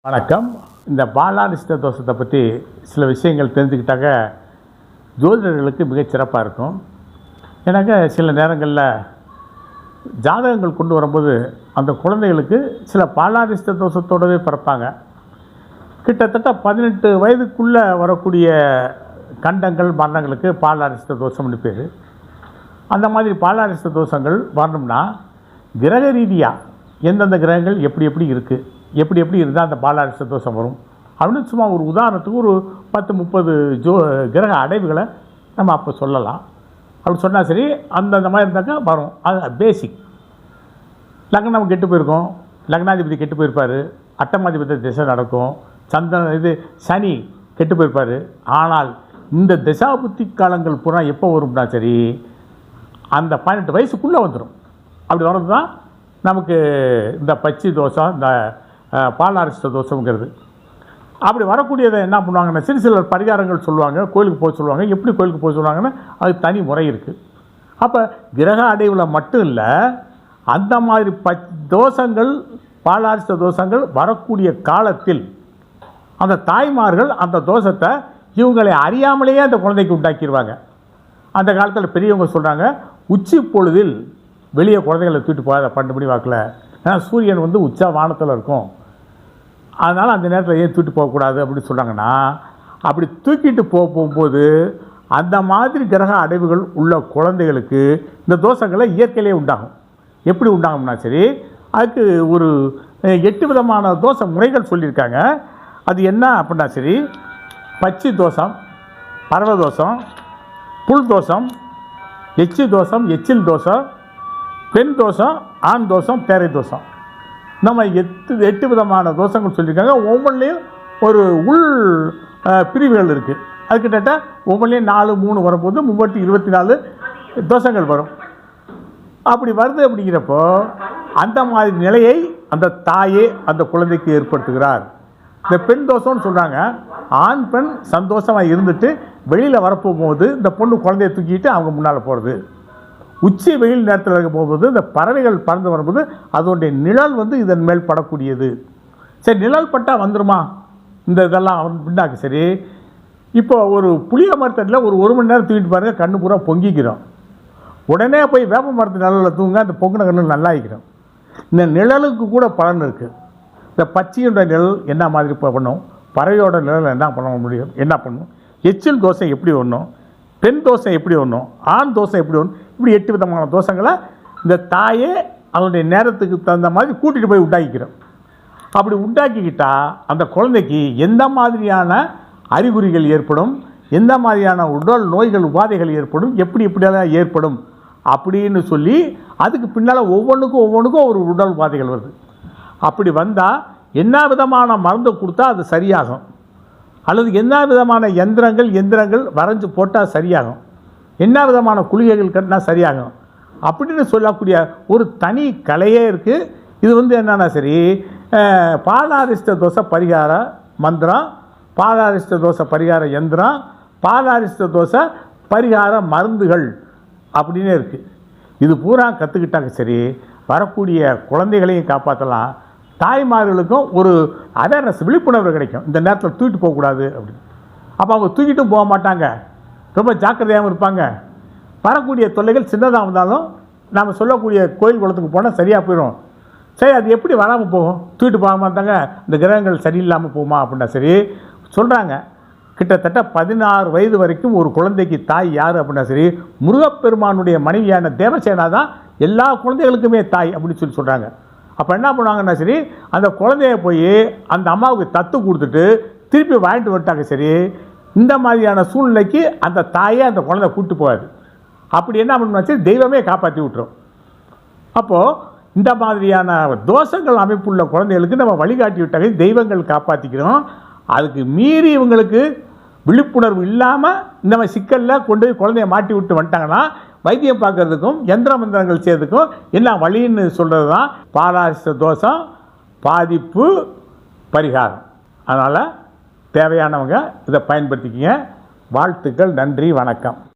வணக்கம். இந்த பாலாரிஷ்ட தோஷத்தை பற்றி சில விஷயங்கள் தெரிஞ்சுக்கிட்டாக்க ஜோதிடர்களுக்கு மிகச்சிறப்பாக இருக்கும். எனக்கு சில நேரங்களில் ஜாதகங்கள் கொண்டு வரும்போது அந்த குழந்தைகளுக்கு சில பாலாரிஷ்ட தோஷத்தோடவே பிறப்பாங்க. கிட்டத்தட்ட 18 வயதுக்குள்ளே வரக்கூடிய கண்டங்கள் மரணங்களுக்கு பாலாரிஷ்ட தோஷம்னு பேர். அந்த மாதிரி பாலாரிஷ்ட தோஷங்கள் வரணும்னா கிரக ரீதியாக எந்தெந்த கிரகங்கள் எப்படி இருக்குது, எப்படி இருந்தால் அந்த பாலாரிஷ்ட தோஷம் வரும் அப்படின்னு சும்மா ஒரு உதாரணத்துக்கு ஒரு 10-30 கிரக அடைவுகளை நம்ம அப்போ சொல்லலாம். அப்படி சொன்னால் சரி, அந்த மாதிரி இருந்தாக்கா வரும். அது பேசிக். லக்னம் கெட்டு போயிருக்கோம், லக்னாதிபதி கெட்டு போயிருப்பார், அட்டமாதிபதி திசை நடக்கும், சனி கெட்டு போயிருப்பார். ஆனால் இந்த திசாபுத்தி காலங்கள் பூரா எப்போ வரும்னா சரி, அந்த 18 வயசுக்குள்ளே வந்துடும். அப்படி வர்றது தான் நமக்கு இந்த பச்சி தோஷம், இந்த பாலாரிஷ்ட தோஷங்கிறது. அப்படி வரக்கூடியதை என்ன பண்ணுவாங்கன்னா, சில பரிகாரங்கள் சொல்லுவாங்க, கோயிலுக்கு போக சொல்லுவாங்க. எப்படி கோயிலுக்கு போக சொல்லுவாங்கன்னா அது தனி முறை இருக்குது. அப்போ கிரக அடைவில் மட்டும் இல்லை, அந்த மாதிரி தோஷங்கள், பாலாரிஷ்ட தோஷங்கள் வரக்கூடிய காலத்தில் அந்த தாய்மார்கள் அந்த தோஷத்தை இவங்களை அறியாமலேயே அந்த குழந்தைக்கு உண்டாக்கிடுவாங்க. அந்த காலத்தில் பெரியவங்க சொல்கிறாங்க, உச்சி பொழுதில் வெளியே குழந்தைகளை தூக்கிட்டு போகாத 12 மணி வாக்கில். ஏன்னா சூரியன் உச்சா வானத்தில் இருக்கும், அதனால் அந்த நேரத்தில் ஏன் தூக்கிட்டு போகக்கூடாது அப்படின்னு சொல்கிறாங்கன்னா, அப்படி தூக்கிட்டு போகும்போது அந்த மாதிரி கிரக அடைவுகள் உள்ள குழந்தைகளுக்கு இந்த தோஷங்களை இயற்கையிலே உண்டாகும். எப்படி உண்டாகும்னா சரி, அதுக்கு ஒரு 8 விதமான தோஷ முறைகள் சொல்லியிருக்காங்க. அது என்ன அப்படின்னா சரி, பச்சி தோஷம், பரவ தோஷம், புல் தோஷம், எச்சி தோஷம், எச்சில் தோஷம், பெண் தோஷம், ஆண் தோஷம், பேரை தோஷம். நம்ம 8 விதமான தோஷங்கள் சொல்லியிருக்காங்க. ஒவ்வொன்றிலையும் ஒரு உள் பிரிவுகள் இருக்குது. அது கிட்டத்தட்ட ஒவ்வொன்றிலையும் 4, 3 வரும்போது 24 தோஷங்கள் வரும். அப்படி வருது. அப்படிங்கிறப்போ அந்த மாதிரி நிலையை அந்த தாயே அந்த குழந்தைக்கு ஏற்படுத்துகிறார். இந்த பெண் தோஷம்னு சொல்கிறாங்க. ஆண் பெண் சந்தோஷமாக இருந்துட்டு வெளியில் வரப்போகும்போது இந்த பொண்ணு குழந்தைய தூக்கிட்டு அவங்க முன்னால் போகிறது. உச்சி வெயில் நேரத்தில் இருக்க போகும்போது இந்த பறவைகள் பறந்து வரும்போது அதோடைய நிழல் இதன் மேல் படக்கூடியது. சரி, நிழல் பட்டால் வந்துடுமா இந்த இதெல்லாம் பின்னாக்கு? சரி, இப்போ ஒரு புளிய மரத்தடியில் ஒரு மணி நேரம் தூக்கிட்டு பாருங்கள், கண்ணு பூரா பொங்கிக்கிறோம். உடனே போய் வேப்ப மரத்து நிழலில் தூங்க அந்த பொங்கின கண்ணு நல்லா ஆகிக்கிறோம். இந்த நிழலுக்கு கூட பலன் இருக்குது. இந்த பச்சையோட நிழல் என்ன மாதிரி பண்ணும், பறவையோட நிழல் என்ன பண்ண முடியும், என்ன பண்ணும், எச்சில் தோசை எப்படி ஒன்றும், பெண் தோசை எப்படி ஒன்றும், ஆண் தோசை எப்படி ஒன்றும், இப்படி 8 விதமான தோஷங்களை இந்த தாயே அதனுடைய நேரத்துக்கு தகுந்த மாதிரி கூட்டிகிட்டு போய் உண்டாக்கிக்கிறோம். அப்படி உண்டாக்கிக்கிட்டால் அந்த குழந்தைக்கு எந்த மாதிரியான அறிகுறிகள் ஏற்படும், எந்த மாதிரியான உடல் நோய்கள் உபாதைகள் ஏற்படும், எப்படியெல்லாம் ஏற்படும் அப்படின்னு சொல்லி அதுக்கு பின்னால் ஒவ்வொன்றுக்கும் ஒரு உடல் உபாதைகள் வருது. அப்படி வந்தால் என்ன விதமான மருந்து கொடுத்தா அது சரியாகும், அல்லது என்ன விதமான எந்திரங்கள் வரைஞ்சி போட்டால் சரியாகும், என்ன விதமான குளிகைகள் கட்டினா சரியாகும் அப்படின்னு சொல்லக்கூடிய ஒரு தனி கலையே இருக்குது. இது என்னன்னா சரி, பாலாரிஷ்ட தோஷ பரிகார மந்திரம், பாலாரிஷ்ட தோஷ பரிகார யந்திரம், பாலாரிஷ்ட தோஷ பரிகார மருந்துகள் அப்படின்னே இருக்குது. இது பூரா கற்றுக்கிட்டாங்க சரி, வரக்கூடிய குழந்தைகளையும் காப்பாற்றலாம், தாய்மார்களுக்கும் ஒரு அவேர்னஸ், விழிப்புணர்வு கிடைக்கும். இந்த நேரத்தில் தூக்கிட்டு போகக்கூடாது அப்படின்னு. அப்போ அவங்க தூக்கிட்டும் போக மாட்டாங்க, ரொம்ப ஜாக்கிரதையாகவும் இருப்பாங்க. வரக்கூடிய தொல்லைகள் சின்னதாக இருந்தாலும் நாம் சொல்லக்கூடிய கோயில் குளத்துக்கு போனால் சரியாக போயிடும். சரி, அது எப்படி வராமல் போகும், தூக்கிட்டு போக மாட்டாங்க, இந்த கிரகங்கள் சரியில்லாமல் போகுமா அப்படின்னா சரி சொல்கிறாங்க. கிட்டத்தட்ட 16 வயது வரைக்கும் ஒரு குழந்தைக்கு தாய் யார் அப்படின்னா சரி, முருகப்பெருமானுடைய மனைவியான தேவசேனா தான் எல்லா குழந்தைகளுக்குமே தாய் அப்படின்னு சொல்கிறாங்க. அப்போ என்ன பண்ணுவாங்கன்னா சரி, அந்த குழந்தைய போய் அந்த அம்மாவுக்கு தத்து கொடுத்துட்டு திருப்பி வாங்கிட்டு வந்துட்டாங்க சரி, இந்த மாதிரியான சூழ்நிலைக்கு அந்த தாயே அந்த குழந்தை கூப்பிட்டு போகாது. அப்படி என்ன பண்ணா சரி, தெய்வமே காப்பாற்றி விட்டுரும். அப்போது இந்த மாதிரியான தோஷங்கள் அமைப்புள்ள குழந்தைகளுக்கு நம்ம வழிகாட்டி விட்டாங்க, தெய்வங்கள் காப்பாற்றிக்கிறோம். அதுக்கு மீறி இவங்களுக்கு விழிப்புணர்வு இல்லாமல் இந்த மாதிரி சிக்கலில் கொண்டு போய் குழந்தைய மாட்டி விட்டு வந்துட்டாங்கன்னா வைத்தியம் பார்க்குறதுக்கும் மந்திரங்கள் செய்யறதுக்கும் என்ன வழின்னு சொல்கிறது தான் பாலாரிஷ்ட தோஷம் பாதிப்பு பரிகாரம். அதனால் தேவையானவங்க இதை பயன்படுத்திக்கிங்க. வாழ்த்துக்கள், நன்றி, வணக்கம்.